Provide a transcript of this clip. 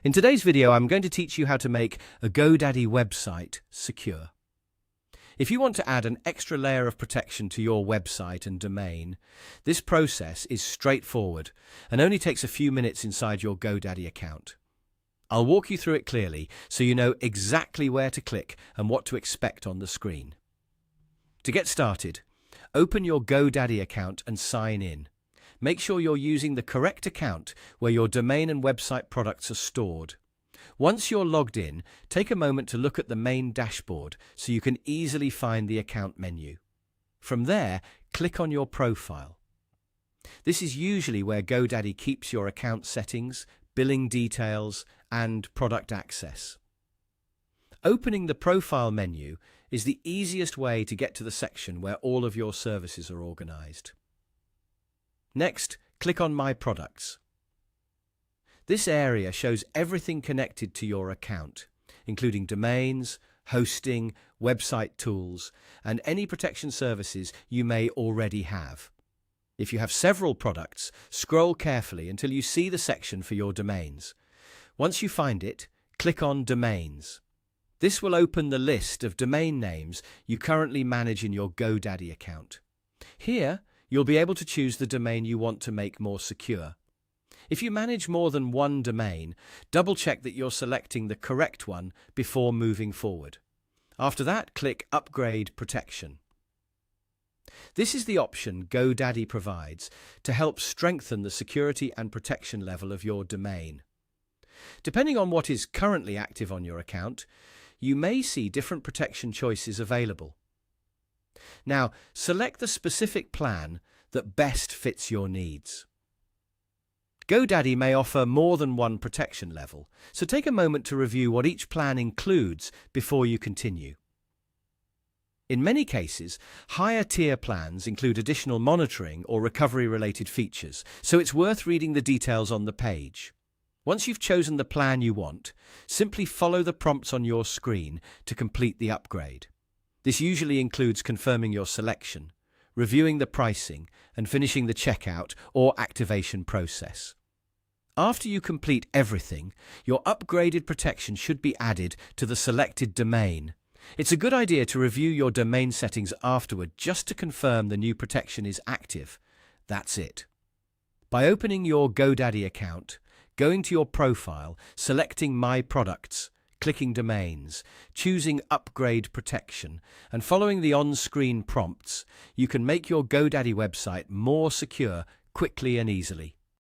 In today's video, I'm going to teach you how to make a GoDaddy website secure. If you want to add an extra layer of protection to your website and domain, this process is straightforward and only takes a few minutes inside your GoDaddy account. I'll walk you through it clearly so you know exactly where to click and what to expect on the screen. To get started, open your GoDaddy account and sign in. Make sure you're using the correct account where your domain and website products are stored. Once you're logged in, take a moment to look at the main dashboard so you can easily find the account menu. From there, click on your profile. This is usually where GoDaddy keeps your account settings, billing details, and product access. Opening the profile menu is the easiest way to get to the section where all of your services are organized. Next, click on My Products. This area shows everything connected to your account, including domains, hosting, website tools, and any protection services you may already have. If you have several products, scroll carefully until you see the section for your domains. Once you find it, click on Domains. This will open the list of domain names you currently manage in your GoDaddy account. Here, you'll be able to choose the domain you want to make more secure. If you manage more than one domain, double-check that you're selecting the correct one before moving forward. After that, click Upgrade Protection. This is the option GoDaddy provides to help strengthen the security and protection level of your domain. Depending on what is currently active on your account, you may see different protection choices available. Now, select the specific plan that best fits your needs. GoDaddy may offer more than one protection level, so take a moment to review what each plan includes before you continue. In many cases, higher tier plans include additional monitoring or recovery-related features, so it's worth reading the details on the page. Once you've chosen the plan you want, simply follow the prompts on your screen to complete the upgrade. This usually includes confirming your selection, reviewing the pricing, and finishing the checkout or activation process. After you complete everything, your upgraded protection should be added to the selected domain. It's a good idea to review your domain settings afterward just to confirm the new protection is active. That's it. By opening your GoDaddy account, going to your profile, selecting My Products, clicking Domains, choosing Upgrade Protection, and following the on-screen prompts, you can make your GoDaddy website more secure quickly and easily.